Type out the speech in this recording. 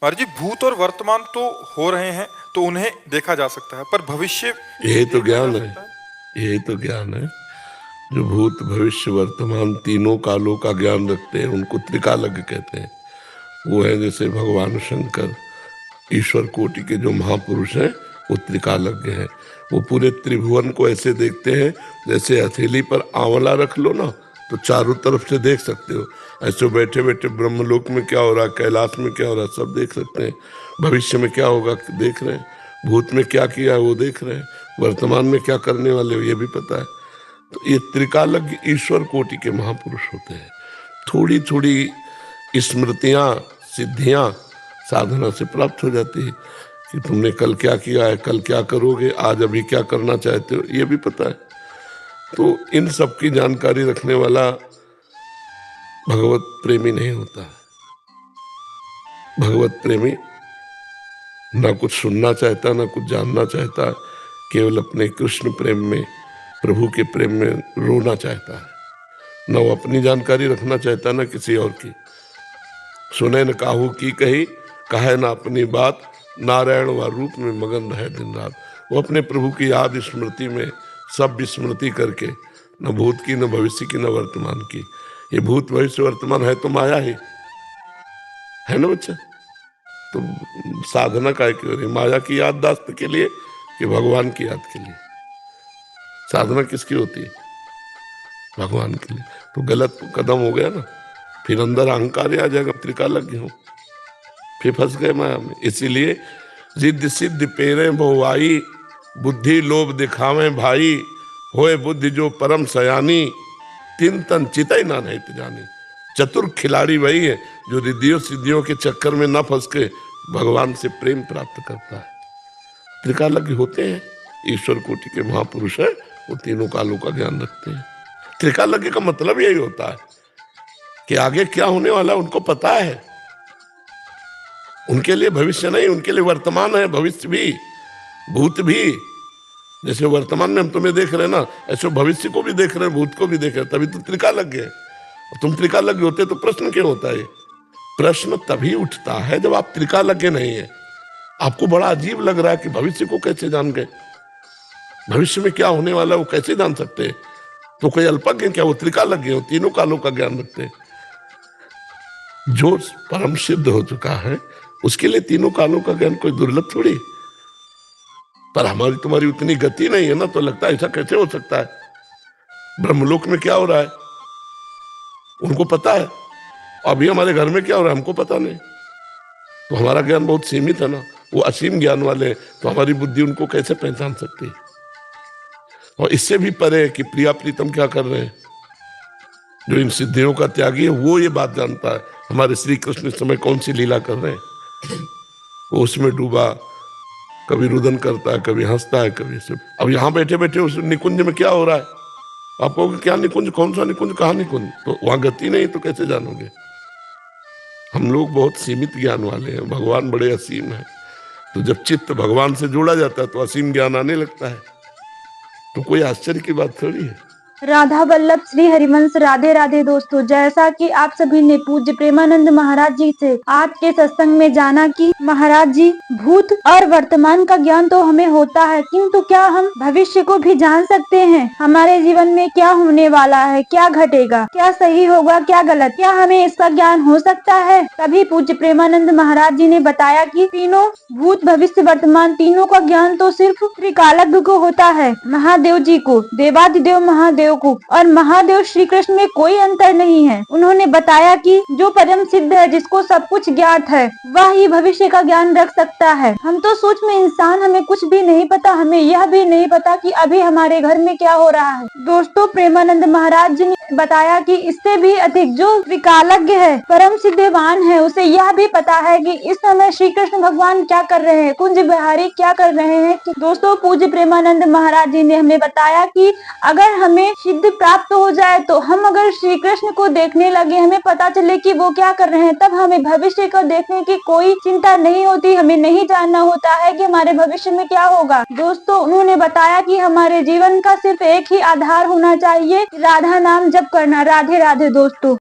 महाराज जी, भूत और वर्तमान तो हो रहे हैं, तो उन्हें देखा जा सकता है, पर भविष्य यही भी तो देखा जा ज्ञान है। सकता है। यही तो ज्ञान है। जो भूत भविष्य वर्तमान तीनों कालों का ज्ञान रखते हैं उनको त्रिकालज्ञ कहते हैं। वो है जैसे भगवान शंकर, ईश्वर कोटि के जो महापुरुष हैं वो त्रिकालज्ञ हैं। वो पूरे त्रिभुवन को ऐसे देखते हैं जैसे हथेली पर आंवला रख लो ना तो चारों तरफ से देख सकते हो। ऐसे बैठे बैठे ब्रह्मलोक में क्या हो रहा है, कैलाश में क्या हो रहा है, सब देख सकते हैं। भविष्य में क्या होगा देख रहे हैं, भूत में क्या किया है वो देख रहे हैं, वर्तमान में क्या करने वाले हो ये भी पता है। तो ये त्रिकालज्ञ ईश्वर कोटि के महापुरुष होते हैं। थोड़ी थोड़ी स्मृतियां, सिद्धियां साधना से प्राप्त हो जाती है कि तुमने कल क्या किया है, कल क्या करोगे, आज अभी क्या करना चाहते हो ये भी पता है। तो इन सब की जानकारी रखने वाला भगवत प्रेमी नहीं होता है। भगवत प्रेमी ना कुछ सुनना चाहता, ना कुछ जानना चाहता, केवल अपने कृष्ण प्रेम में, प्रभु के प्रेम में रोना चाहता है। न वो अपनी जानकारी रखना चाहता, न किसी और की। सुने न काहू की कही, कहे न अपनी बात, नारायण व रूप में मगन रहे दिन रात। वो अपने प्रभु की याद स्मृति में सब विस्मृति करके, न भूत की, न भविष्य की, न वर्तमान की। ये भूत भविष्य वर्तमान है तो माया ही है ना बच्चा। तो साधना काय की हो रही, माया की याददाश्त के लिए कि भगवान की याद के लिए। साधना किसकी होती है? भगवान के लिए। तो गलत कदम हो गया ना, फिर अंदर अहंकार आ जाएगा, त्रिकालज्ञ हो, फिर फंस गए माया में। इसीलिए जिद सिद्ध पेरे बहुआई, बुद्धि लोभ दिखावे भाई, होए बुद्धि जो परम सयानी, तीन तन चितई ना नहीं जानी। चतुर खिलाड़ी वही है जो रिद्धियों सिद्धियों के चक्कर में न फंस के भगवान से प्रेम प्राप्त करता है। त्रिकालज्ञ होते हैं, ईश्वर कोटि के महापुरुष है, वो तीनों कालों का ज्ञान रखते हैं। त्रिकालज्ञ का मतलब यही होता है कि आगे क्या होने वाला उनको पता है। उनके लिए भविष्य नहीं, उनके लिए वर्तमान है, भविष्य भी, भूत भी। जैसे वर्तमान में हम तुम्हें देख रहे हैं ना, ऐसे भविष्य को भी देख रहे हैं, भूत को भी देख रहे हैं, तभी तो त्रिकालज्ञ है। तुम त्रिकालज्ञ होते तो प्रश्न क्यों होता है? प्रश्न तभी उठता है जब आप त्रिकालज्ञ नहीं है। आपको बड़ा अजीब लग रहा है कि भविष्य को कैसे जान गए, भविष्य में क्या होने वाला है वो कैसे जान सकते हैं? तो कोई अल्पज्ञ क्या, वो त्रिकालज्ञ हो, तीनों कालों का ज्ञान रखते हैं। जो परम सिद्ध हो चुका है उसके लिए तीनों कालों का ज्ञान कोई दुर्लभ थोड़ी। पर हमारी तुम्हारी उतनी गति नहीं है ना, तो लगता है ऐसा कैसे हो सकता है। ब्रह्मलोक में क्या हो रहा है उनको पता है, अभी हमारे घर में क्या हो रहा है हमको पता नहीं। तो हमारा ज्ञान बहुत सीमित है ना, वो असीम ज्ञान वाले हैं, तो हमारी बुद्धि उनको कैसे पहचान सकती है। और इससे भी परे कि प्रिया प्रीतम क्या कर रहे हैं, जो इन सिद्धियों का त्यागी है वो ये बात जानता है हमारे श्री कृष्ण इस समय कौन सी लीला कर रहे हैं। वो उसमें डूबा, कभी रुदन करता है, कभी हंसता है, कभी सब। अब यहाँ बैठे बैठे उस निकुंज में क्या हो रहा है आप कहोगे क्या निकुंज, कौन सा निकुंज, कहाँ निकुंज? तो वहां गति नहीं तो कैसे जानोगे। हम लोग बहुत सीमित ज्ञान वाले हैं, भगवान बड़े असीम है। तो जब चित्त भगवान से जोड़ा जाता है तो असीम ज्ञान आने लगता है। तो कोई आश्चर्य की बात थोड़ी है। राधा वल्लभ श्री हरिवंश। राधे राधे दोस्तों, जैसा कि आप सभी ने पूज्य प्रेमानंद महाराज जी से आज के सत्संग में जाना कि महाराज जी, भूत और वर्तमान का ज्ञान तो हमें होता है, किंतु क्या हम भविष्य को भी जान सकते हैं? हमारे जीवन में क्या होने वाला है, क्या घटेगा, क्या सही होगा, क्या गलत, क्या हमें इसका ज्ञान हो सकता है? तभी पूज्य प्रेमानंद महाराज जी ने बताया कि तीनों, भूत भविष्य वर्तमान, तीनों का ज्ञान तो सिर्फ त्रिकालज्ञ को होता है, महादेव जी को, देवादिदेव महादेव को। और महादेव श्री कृष्ण में कोई अंतर नहीं है। उन्होंने बताया कि जो परम सिद्ध है, जिसको सब कुछ ज्ञात है, वह ही भविष्य का ज्ञान रख सकता है। हम तो सूक्ष्म इंसान, हमें कुछ भी नहीं पता, हमें यह भी नहीं पता कि अभी हमारे घर में क्या हो रहा है। दोस्तों, प्रेमानंद महाराज जी ने बताया कि इससे भी अधिक जो त्रिकालज्ञ है, परम सिद्धवान है, उसे यह भी पता है कि इस समय श्री कृष्ण भगवान क्या कर रहे हैं, कुंज बिहारी क्या कर रहे हैं। दोस्तों, पूज्य प्रेमानंद महाराज जी ने हमें बताया कि अगर हमें सिद्ध प्राप्त हो जाए तो हम अगर श्री कृष्ण को देखने लगे, हमें पता चले कि वो क्या कर रहे हैं, तब हमें भविष्य को देखने की कोई चिंता नहीं होती। हमें नहीं जानना होता है कि हमारे भविष्य में क्या होगा। दोस्तों, उन्होंने बताया कि हमारे जीवन का सिर्फ एक ही आधार होना चाहिए, राधा नाम जप करना। राधे राधे दोस्तों।